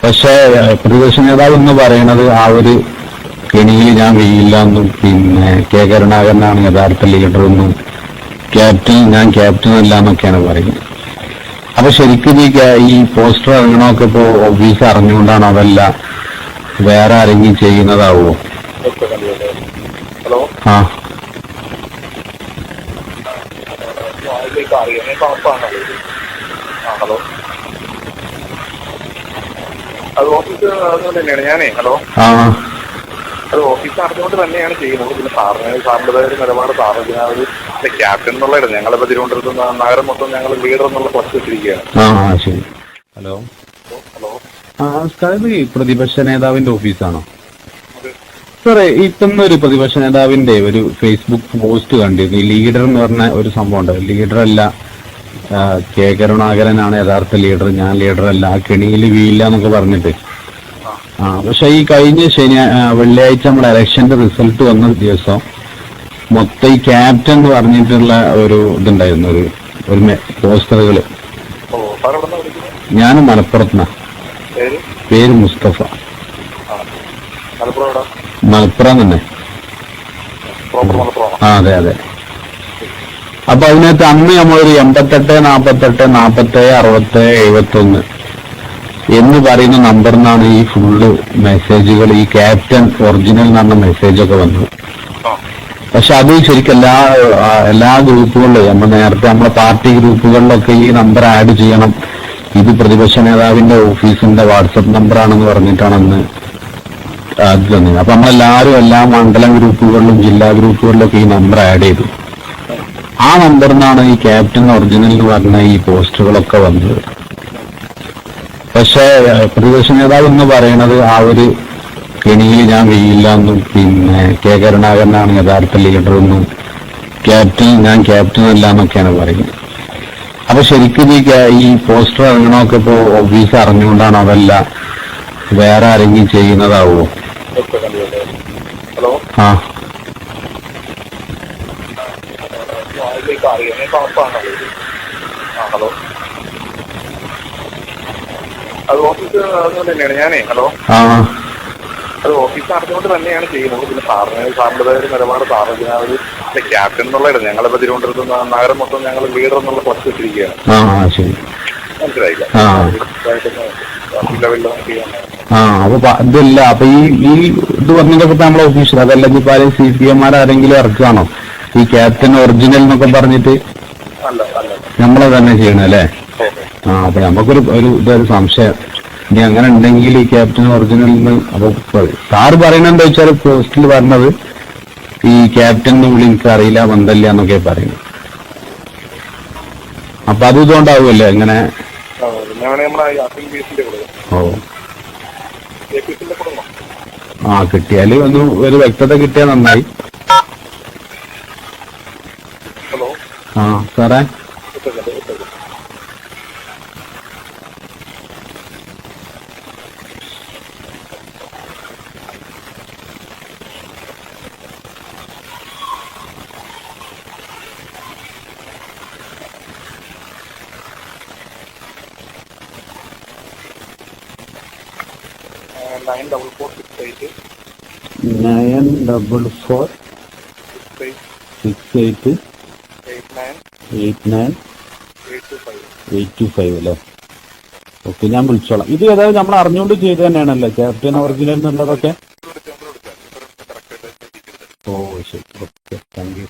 പക്ഷേ പ്രതിപക്ഷ നേതാവ് എന്ന് പറയണത് ആ ഒരു കെണിയിൽ ഞാൻ വീഴില്ല എന്നും പിന്നെ കെ കരുണാകരനാണ് യഥാർത്ഥ ലീഡർ എന്നും ഞാൻ ക്യാപ്റ്റൻ അല്ല എന്നൊക്കെയാണ് പറയുന്നത്. അപ്പൊ ശരിക്കും ഈ പോസ്റ്റർ ഇറങ്ങണമൊക്കെ ഇപ്പോ ഓഫീസ് അറിഞ്ഞുകൊണ്ടാണോ അതല്ല വേറെ ആരെങ്കിലും ചെയ്യുന്നതാവോ? ഹലോ ആ ഹലോ അത് ഓഫീസ് അറിഞ്ഞുകൊണ്ട് തന്നെയാണ് ഹലോ അത് ഓഫീസ് അറിഞ്ഞുകൊണ്ട് തന്നെയാണ് ചെയ്യുന്നത്. പിന്നെ സാറിൻ്റെതായ ഒരു നിലപാട് സാറിന് ഒരു ക്യാപ്റ്റൻ എന്നുള്ളതാണ്. ഞങ്ങളിപ്പോ തിരുവനന്തപുരത്ത് നഗരം മൊത്തം ഞങ്ങൾ ലീഡർ എന്നുള്ള പത്ത് വെച്ചിരിക്കുകയാണ്. ശരി. ഹലോ ഹലോ നമസ്കാരം, ഈ പ്രതിപക്ഷ നേതാവിന്റെ ഓഫീസാണോ സാറേ? ഇപ്പൊന്നൊരു പ്രതിപക്ഷ നേതാവിന്റെ ഒരു ഫേസ്ബുക്ക് പോസ്റ്റ് കണ്ടിരുന്നു. ഈ ലീഡർ എന്ന് പറഞ്ഞ ഒരു സംഭവം ഉണ്ട്. ലീഡർ അല്ല കെ കരുണാകരനാണ് യഥാർത്ഥ ലീഡർ, ഞാൻ ലീഡർ അല്ല, ആ കെണിയിൽ വീഴില്ല എന്നൊക്കെ പറഞ്ഞിട്ട്. പക്ഷെ ഈ കഴിഞ്ഞ വെള്ളിയാഴ്ച നമ്മുടെ ഇലക്ഷന്റെ റിസൾട്ട് വന്ന ദിവസം മൊത്തം ഈ ക്യാപ്റ്റൻ എന്ന് പറഞ്ഞിട്ടുള്ള ഒരു ഇതുണ്ടായിരുന്നു, ഒരു പോസ്റ്ററുകള്. ഞാൻ മലപ്പുറത്തുനിന്ന, പേര് മുസ്തഫ. മലപ്പുറം തന്നെ. അതെ അതെ. അപ്പൊ അതിനകത്ത് അന്ന് നമ്മളൊരു 88 47 47 67 71 എന്ന് പറയുന്ന നമ്പറിനാണ് ഈ ഫുള്ള് മെസ്സേജുകൾ, ഈ ക്യാപ്റ്റൻ ഒറിജിനൽ എന്ന് പറഞ്ഞ മെസ്സേജൊക്കെ വന്നത്. പക്ഷെ അത് ശരിക്കും എല്ലാ ഗ്രൂപ്പുകളിലും നമ്മളെ പാർട്ടി ഗ്രൂപ്പുകളിലൊക്കെ ഈ നമ്പർ ആഡ് ചെയ്യണം, ഇത് പ്രതിപക്ഷ നേതാവിന്റെ ഓഫീസിന്റെ വാട്സപ്പ് നമ്പറാണെന്ന് പറഞ്ഞിട്ടാണ് അന്ന് അത് തന്നത്. അപ്പൊ നമ്മളെല്ലാവരും എല്ലാ മണ്ഡലം ഗ്രൂപ്പുകളിലും ജില്ലാ ഗ്രൂപ്പുകളിലൊക്കെ ഈ നമ്പർ ആഡ് ചെയ്തു. ആ നമ്പറിനാണ് ഈ ക്യാപ്റ്റൻ ഒറിജിനൽ എന്ന് പറഞ്ഞ ഈ പോസ്റ്ററുകളൊക്കെ വന്നത്. പക്ഷേ പ്രതിപക്ഷ നേതാവ് എന്ന് പറയണത് ആ ഒരു കെണിയിൽ ഞാൻ വീഴില്ല എന്നും പിന്നെ കെ കരുണാകരനാണ് യഥാർത്ഥ ലീഡർ എന്നും ഞാൻ ക്യാപ്റ്റൻ അല്ല എന്നൊക്കെയാണ് പറയുന്നത്. അപ്പൊ ശരിക്കും ഈ പോസ്റ്റർ ഇറങ്ങണമൊക്കെ ഇപ്പോ ഓഫീസ് അറിഞ്ഞുകൊണ്ടാണോ അതല്ല വേറെ ആരെങ്കിലും ചെയ്യുന്നതാവോ? ഹലോ ആ ഹലോ അത് ഓഫീസ് അറിഞ്ഞുകൊണ്ട് തന്നെയാണ് ഹലോ അത് ഓഫീസ് അറിഞ്ഞുകൊണ്ട് തന്നെയാണ് ചെയ്യുന്നത്. പിന്നെ സാറിൻ്റെതായ ഒരു നിലപാട് സാറിന് ഒരു ക്യാപ്റ്റൻ എന്നുള്ളതാണ്. ഞങ്ങളിപ്പോ തിരുവനന്തപുരത്ത് നഗരം മൊത്തം ഞങ്ങൾ ലീഡർ എന്നുള്ള പത്ത് വെച്ചിരിക്കുകയാണ്. മനസ്സിലായില്ല? അപ്പൊ ഇതില്ല. അപ്പൊ ഈ ഇത് വന്നതൊക്കെ നമ്മളെ ഓഫീസിൽ അതല്ലെങ്കിൽ ഇപ്പൊ ആരെയും CPM ആരെങ്കിലും ഇറക്കുകയാണോ ഈ ക്യാപ്റ്റൻ ഒറിജിനൽ എന്നൊക്കെ പറഞ്ഞിട്ട്? നമ്മളെ തന്നെ ചെയ്യണം അല്ലേ? അപ്പൊ നമുക്കൊരു ഇതൊരു സംശയം, ഇനി അങ്ങനെ ഉണ്ടെങ്കിൽ ഈ ക്യാപ്റ്റൻ ഒറിജിനൽ. അപ്പൊ സാറ് പറയണെന്താ വെച്ചാൽ പോസ്റ്റിൽ പറഞ്ഞത് ഈ ക്യാപ്റ്റൻ എനിക്ക് അറിയില്ല, ബന്ധമില്ല എന്നൊക്കെ പറയുന്നത്. അപ്പൊ അത് ഇതുകൊണ്ടാവുമല്ലേ ഇങ്ങനെ? കിട്ടിയാല് ഒന്ന് ഒരു വ്യക്തത കിട്ടിയാൽ നന്നായി. സാറേ $944 68 944 68 89 825 അല്ലേ? ഓക്കെ, ഞാൻ വിളിച്ചോളാം. ഇത് ഏതായാലും നമ്മൾ അറിഞ്ഞുകൊണ്ട് ചെയ്ത് തന്നെയാണല്ലോ ക്യാപ്റ്റൻ ഒറിജിനൽ എന്നുള്ളതൊക്കെ. ഓ ശരി, ഓക്കെ, താങ്ക് യു.